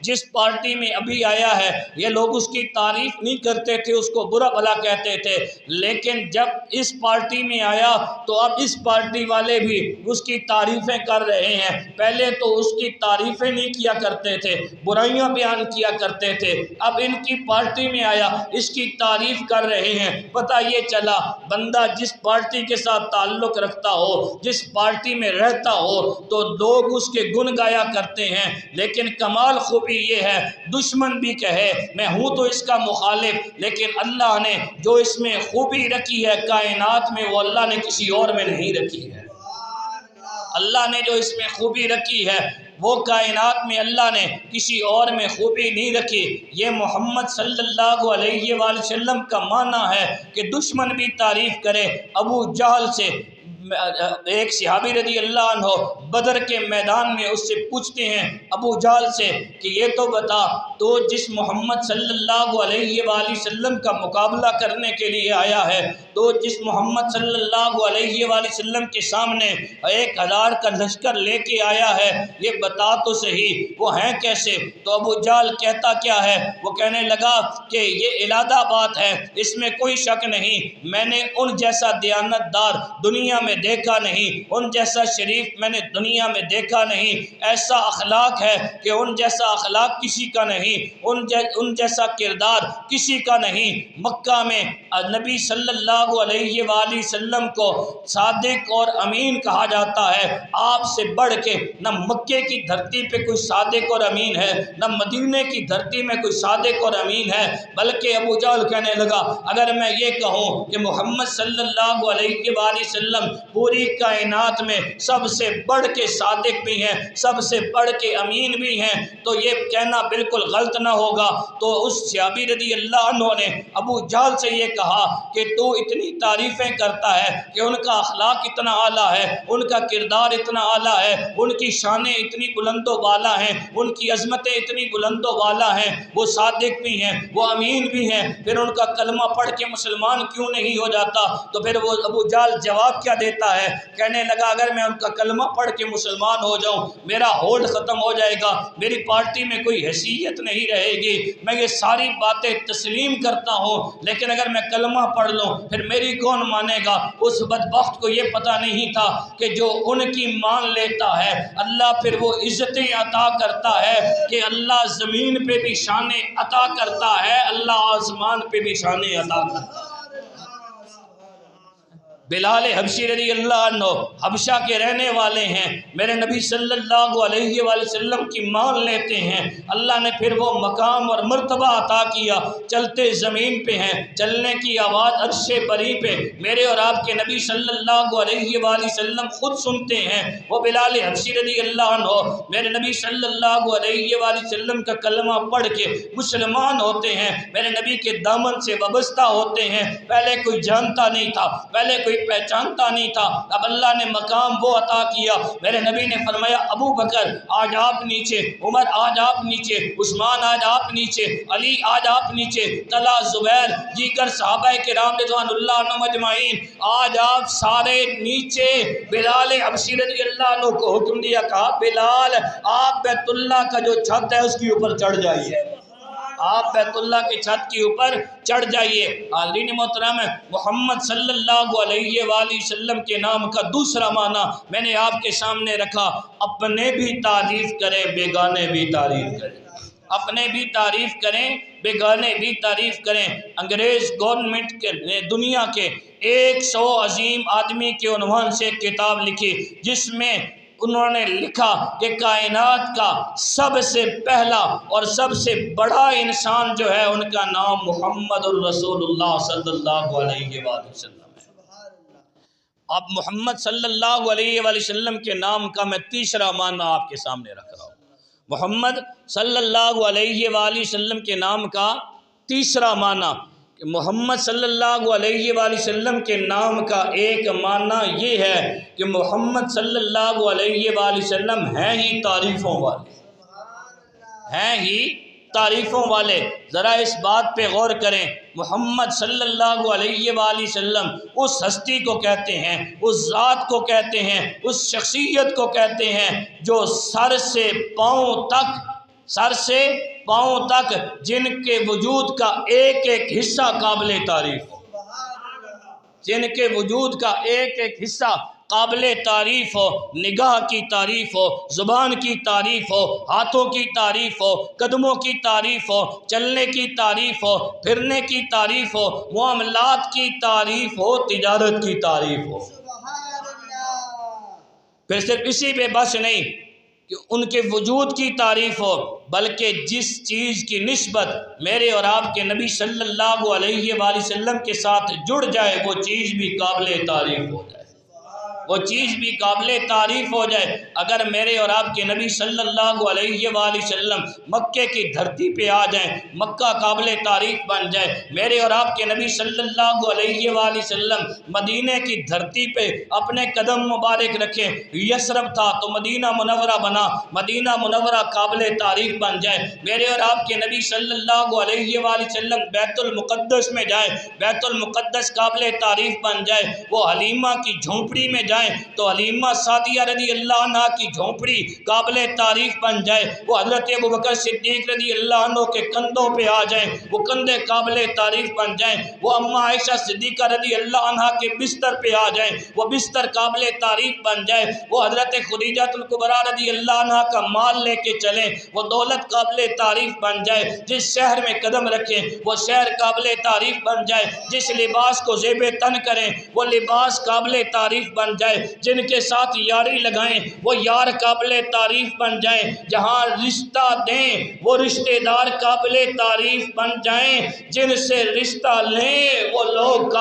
جس پارٹی میں ابھی آیا ہے یہ لوگ اس کی تعریف نہیں کرتے تھے، اس کو برا بھلا کہتے تھے، لیکن جب اس پارٹی میں آیا تو اب اس پارٹی والے بھی اس کی تعریفیں کر رہے ہیں۔ پہلے تو اس کی تعریفیں نہیں کیا کرتے تھے، برائیاں بیان کیا کرتے تھے، اب ان کی پارٹی میں آیا اس کی تعریف کر رہے ہیں۔ پتہ یہ چلا بندہ جس پارٹی کے ساتھ تعلق رکھتا ہو، جس پارٹی میں رہتا ہو تو لوگ اس کے گن گایا کرتے ہیں، لیکن کمال خوبی یہ ہے دشمن بھی کہے میں ہوں تو اس کا مخالف، لیکن اللہ نے جو اس میں خوبی رکھی ہے کائنات میں وہ اللہ نے کسی اور میں نہیں رکھی ہے۔ اللہ نے جو اس میں خوبی رکھی ہے وہ کائنات میں اللہ نے کسی اور میں خوبی نہیں رکھی۔ یہ محمد صلی اللہ علیہ وآلہ وسلم کا معنی ہے کہ دشمن بھی تعریف کرے۔ ابو جہل سے ایک صحابی رضی اللہ عنہ بدر کے میدان میں اس سے پوچھتے ہیں ابو جہل سے کہ یہ تو بتا تو جس محمد صلی اللہ علیہ وآلہ وسلم کا مقابلہ کرنے کے لیے آیا ہے، تو جس محمد صلی اللہ علیہ وآلہ وسلم کے سامنے 1000 کا لشکر لے کے آیا ہے، یہ بتا تو صحیح وہ ہیں کیسے؟ تو ابو جہل کہتا کیا ہے؟ وہ کہنے لگا کہ یہ علادہ بات ہے، اس میں کوئی شک نہیں، میں نے ان جیسا دیانت دار دنیا میں دیکھا نہیں، ان جیسا شریف میں نے دنیا میں دیکھا نہیں، ایسا اخلاق ہے کہ ان جیسا اخلاق کسی کا نہیں، ان جیسا کردار کسی کا نہیں۔ مکہ میں نبی صلی اللہ علیہ وآلہ وسلم کو صادق اور امین کہا جاتا ہے، آپ سے بڑھ کے نہ مکے کی دھرتی پہ کوئی صادق اور امین ہے، نہ مدینے کی دھرتی میں کوئی صادق اور امین ہے، بلکہ ابو جہل کہنے لگا اگر میں یہ کہوں کہ محمد صلی اللہ علیہ وآلہ وسلم پوری کائنات میں سب سے بڑھ کے صادق بھی ہیں، سب سے بڑھ کے امین بھی ہیں، تو یہ کہنا بالکل غلط نہ ہوگا۔ تو اس صحابی رضی اللہ عنہ نے ابو جہل سے یہ کہا کہ تو اتنی تعریفیں کرتا ہے کہ ان کا اخلاق اتنا اعلیٰ ہے، ان کا کردار اتنا اعلیٰ ہے، ان کی شانیں اتنی بلند و بالا ہیں، ان کی عظمتیں اتنی بلند و بالا ہیں، وہ صادق بھی ہیں، وہ امین بھی ہیں، پھر ان کا کلمہ پڑھ کے مسلمان کیوں نہیں ہو جاتا؟ تو پھر وہ ابو جہل جواب کیا دیتا ہے؟ کہنے لگا اگر میں ان کا کلمہ پڑھ کے مسلمان ہو جاؤں میرا ہولڈ ختم ہو جائے گا، میری پارٹی میں کوئی حیثیت نہیں رہے گی، میں یہ ساری باتیں تسلیم کرتا ہوں، لیکن اگر میں کلمہ پڑھ لوں پھر میری کون مانے گا؟ اس بدبخت کو یہ پتہ نہیں تھا کہ جو ان کی مان لیتا ہے اللہ پھر وہ عزتیں عطا کرتا ہے، کہ اللہ زمین پہ بھی شانیں عطا کرتا ہے، اللہ آسمان پہ بھی شانیں عطا کرتا ہے۔ بلال حبشی رضی اللہ عنہ حبشہ کے رہنے والے ہیں، میرے نبی صلی اللہ علیہ وآلہ وسلم کی مان لیتے ہیں، اللہ نے پھر وہ مقام اور مرتبہ عطا کیا، چلتے زمین پہ ہیں، چلنے کی آواز عرش بری پہ میرے اور آپ کے نبی صلی اللہ علیہ وآلہ وسلم خود سنتے ہیں۔ وہ بلال حبشی رضی اللہ عنہ میرے نبی صلی اللہ علیہ وآلہ وسلم کا کلمہ پڑھ کے مسلمان ہوتے ہیں، میرے نبی کے دامن سے وابستہ ہوتے ہیں، پہلے کوئی جانتا نہیں تھا، پہلے کوئی پہچانتا نہیں تھا، اب اللہ نے مقام وہ عطا کیا، میرے نبی نے فرمایا ابو بکر آج آپ نیچے، عمر آج آپ نیچے، عثمان آج آپ نیچے، علی آج آپ نیچے، طلحہ زبیر دیگر صحابہ کرام رضوان اللہ عنہم اجمعین آج آپ سارے نیچے۔ بلال حبشی رضی اللہ عنہ کو حکم دیا، کہا بلال آپ بیت اللہ کا جو چھت ہے اس کے اوپر چڑھ جائیے، آپ بیت اللہ کی چھت کے اوپر چڑھ جائیے۔ حاضرین محترم، محمد صلی اللہ علیہ وآلہ وسلم کے نام کا دوسرا معنی میں نے آپ کے سامنے رکھا، اپنے بھی تعریف کریں بیگانے بھی تعریف کریں، اپنے بھی تعریف کریں بیگانے بھی تعریف کریں۔ انگریز گورنمنٹ کے دنیا کے 100 عظیم آدمی کے عنوان سے کتاب لکھی، جس میں انہوں نے لکھا کہ کائنات کا سب سے پہلا اور سب سے بڑا انسان جو ہے ان کا نام محمد الرسول اللہ صلی اللہ علیہ وآلہ وسلم ہے۔ اب محمد صلی اللہ علیہ وآلہ وسلم کے نام کا میں تیسرا معنی آپ کے سامنے رکھ رہا ہوں۔ محمد صلی اللہ علیہ وآلہ وسلم کے نام کا تیسرا معنی کہ محمد صلی اللہ علیہ وآلہ وسلم کے نام کا ایک معنی یہ ہے کہ محمد صلی اللہ علیہ وآلہ وسلم ہیں ہی تعریفوں والے، ہیں ہی تعریفوں والے۔ ذرا اس بات پہ غور کریں، محمد صلی اللہ علیہ وآلہ وسلم اس ہستی کو کہتے ہیں، اس ذات کو کہتے ہیں، اس شخصیت کو کہتے ہیں جو سر سے پاؤں تک سر سے پاؤں تک جن کے وجود کا ایک ایک حصہ قابل تعریف ہو، جن کے وجود کا ایک ایک حصہ قابل تعریف ہو، نگاہ کی تعریف ہو، زبان کی تعریف ہو، ہاتھوں کی تعریف ہو، قدموں کی تعریف ہو، چلنے کی تعریف ہو، پھرنے کی تعریف ہو، معاملات کی تعریف ہو، تجارت کی تعریف ہو۔ پھر صرف اسی پہ بس نہیں کہ ان کے وجود کی تعریف ہو، بلکہ جس چیز کی نسبت میرے اور آپ کے نبی صلی اللہ علیہ وآلہ وسلم کے ساتھ جڑ جائے وہ چیز بھی قابل تعریف ہو جائے، وہ چیز بھی قابل تعریف ہو جائے۔ اگر میرے اور آپ کے نبی صلی اللہ علیہ وآلہ وسلم مکے کی دھرتی پہ آ جائیں، مکہ قابل تعریف بن جائے، میرے اور آپ کے نبی صلی اللہ علیہ وآلہ وسلم مدینہ کی دھرتی پہ اپنے قدم مبارک رکھیں، یثرب تھا تو مدینہ منورہ بنا، مدینہ منورہ قابل تعریف بن جائے، میرے اور آپ کے نبی صلی اللہ علیہ وآلہ وسلم بیت المقدس میں جائیں، بیت المقدس قابل تعریف بن جائے، وہ حلیمہ کی جھونپڑی میں جائیں تو حلیمہ سعدیہ رضی اللہ عنہ کی جھونپڑی قابل تعریف بن جائے، وہ حضرت ابوبکر صدیق رضی اللہ عنہ کے کندھوں پہ آ جائیں، وہ کندھے قابل تعریف بن جائیں، وہ اماں عائشہ صدیقہ رضی اللہ عنہ کے بستر پہ آ جائیں، وہ بستر قابل تعریف بن جائے، وہ حضرت خدیجہ الکبریٰ رضی اللہ عنہ کا مال لے کے چلیں، وہ دولت قابل تعریف بن جائے، جس شہر میں قدم رکھیں وہ شہر قابل تعریف بن جائے، جس لباس کو زیب تن کریں وہ لباس قابل تعریف بن جائے، جن کے ساتھ یاری لگائیں وہ یار قابل تعریف بن جائیں، جہاں رشتہ دیں وہ رشتہ دار قابل تعریف بن جائیں، جن سے رشتہ لیں وہ لوگ قابل